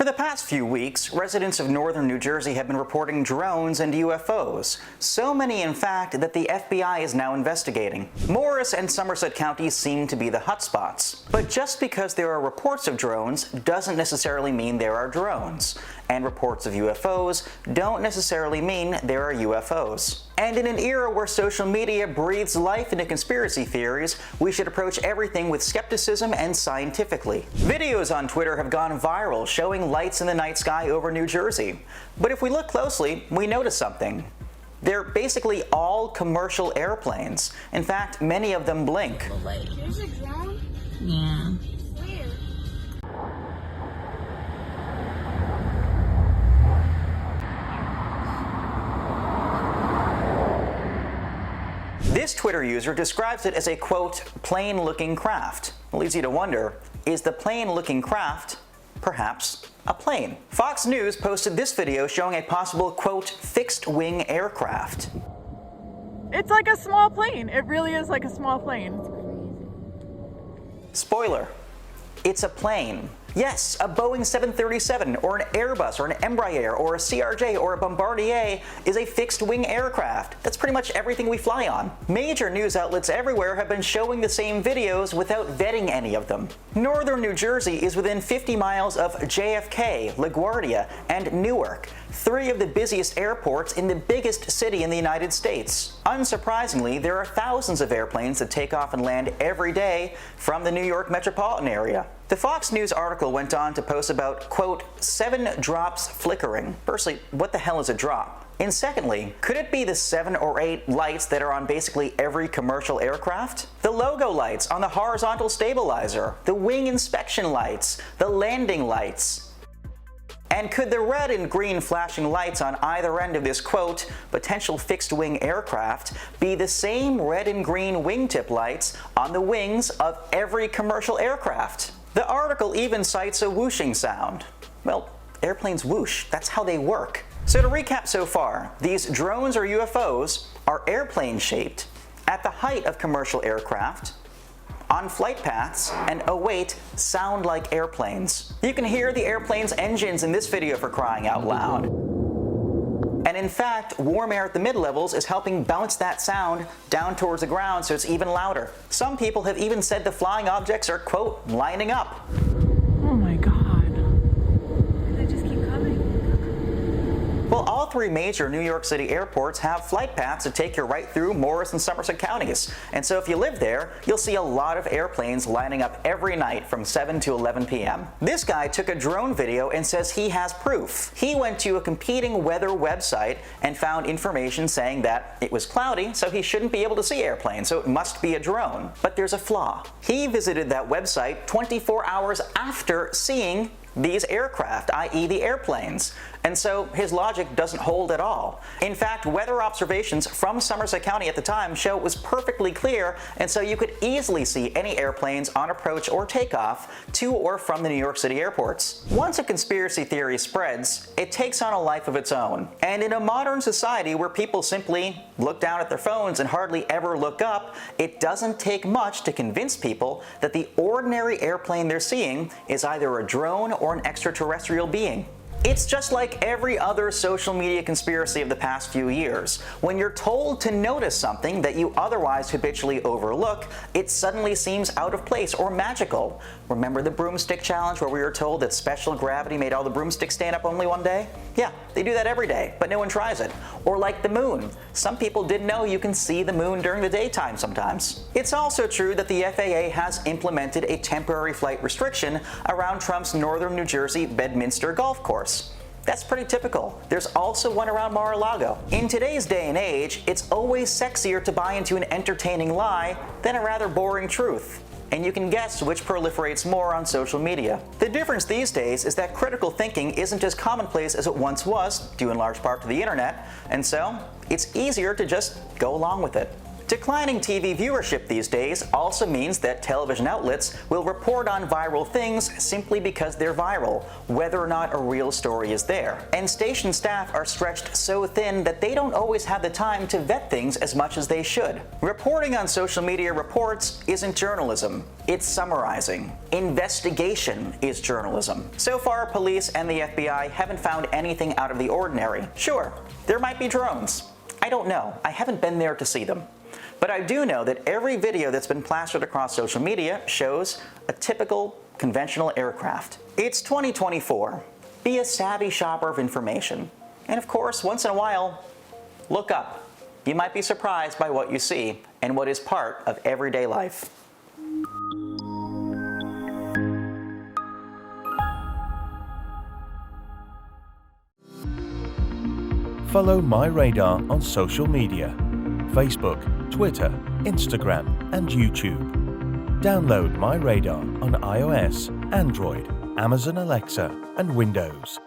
For the past few weeks, residents of northern New Jersey have been reporting drones and UFOs. So many, in fact, that the FBI is now investigating. Morris and Somerset Counties seem to be the hotspots. But just because there are reports of drones doesn't necessarily mean there are drones. And reports of UFOs don't necessarily mean there are UFOs. And in an era where social media breathes life into conspiracy theories, we should approach everything with skepticism and scientifically. Videos on Twitter have gone viral showing lights in the night sky over New Jersey. But if we look closely, we notice something. They're basically all commercial airplanes. In fact, many of them blink. There's a drone? Yeah. Where? This Twitter user describes it as a, quote, plane-looking craft. It leads you to wonder, is the plane-looking craft perhaps a plane? Fox News posted this video showing a possible, quote, fixed-wing aircraft. It's like a small plane. It really is like a small plane. Spoiler, it's a plane. Yes, a Boeing 737 or an Airbus or an Embraer or a CRJ or a Bombardier is a fixed-wing aircraft. That's pretty much everything we fly on. Major news outlets everywhere have been showing the same videos without vetting any of them. Northern New Jersey is within 50 miles of JFK, LaGuardia, and Newark, three of the busiest airports in the biggest city in the United States. Unsurprisingly, there are thousands of airplanes that take off and land every day from the New York metropolitan area. The Fox News article went on to post about, quote, 7 drops flickering. Firstly, what the hell is a drop? And secondly, could it be the 7 or 8 lights that are on basically every commercial aircraft? The logo lights on the horizontal stabilizer, the wing inspection lights, the landing lights. And could the red and green flashing lights on either end of this, quote, potential fixed-wing aircraft be the same red and green wingtip lights on the wings of every commercial aircraft? The article even cites a whooshing sound. Well, airplanes whoosh. That's how they work. So to recap so far, these drones or UFOs are airplane-shaped, at the height of commercial aircraft, on flight paths, and oh wait, sound like airplanes. You can hear the airplane's engines in this video, for crying out loud. And in fact, warm air at the mid-levels is helping bounce that sound down towards the ground so it's even louder. Some people have even said the flying objects are, quote, lining up. Oh my God. They just keep coming. Well, all three major New York City airports have flight paths that take you right through Morris and Somerset Counties. And so if you live there, you'll see a lot of airplanes lining up every night from 7 to 11 p.m. This guy took a drone video and says he has proof. He went to a competing weather website and found information saying that it was cloudy, so he shouldn't be able to see airplanes, so it must be a drone. But there's a flaw. He visited that website 24 hours after seeing these aircraft, i.e. the airplanes. And so his logic doesn't hold at all. In fact, weather observations from Somerset County at the time show it was perfectly clear, and so you could easily see any airplanes on approach or takeoff to or from the New York City airports. Once a conspiracy theory spreads, it takes on a life of its own. And in a modern society where people simply look down at their phones and hardly ever look up, it doesn't take much to convince people that the ordinary airplane they're seeing is either a drone or an extraterrestrial being. It's just like every other social media conspiracy of the past few years. When you're told to notice something that you otherwise habitually overlook, it suddenly seems out of place or magical. Remember the broomstick challenge where we were told that special gravity made all the broomsticks stand up only one day? Yeah, they do that every day, but no one tries it. Or like the moon. Some people didn't know you can see the moon during the daytime sometimes. It's also true that the FAA has implemented a temporary flight restriction around Trump's northern New Jersey Bedminster golf course. That's pretty typical. There's also one around Mar-a-Lago. In today's day and age, it's always sexier to buy into an entertaining lie than a rather boring truth. And you can guess which proliferates more on social media. The difference these days is that critical thinking isn't as commonplace as it once was, due in large part to the internet, and so it's easier to just go along with it. Declining TV viewership these days also means that television outlets will report on viral things simply because they're viral, whether or not a real story is there. And station staff are stretched so thin that they don't always have the time to vet things as much as they should. Reporting on social media reports isn't journalism, it's summarizing. Investigation is journalism. So far, police and the FBI haven't found anything out of the ordinary. Sure, there might be drones. I don't know. I haven't been there to see them. But I do know that every video that's been plastered across social media shows a typical conventional aircraft. It's 2024. Be a savvy shopper of information. And of course, once in a while, look up. You might be surprised by what you see and what is part of everyday life. Follow MyRadar on social media: Facebook, Twitter, Instagram, and YouTube. Download MyRadar on iOS, Android, Amazon Alexa, and Windows.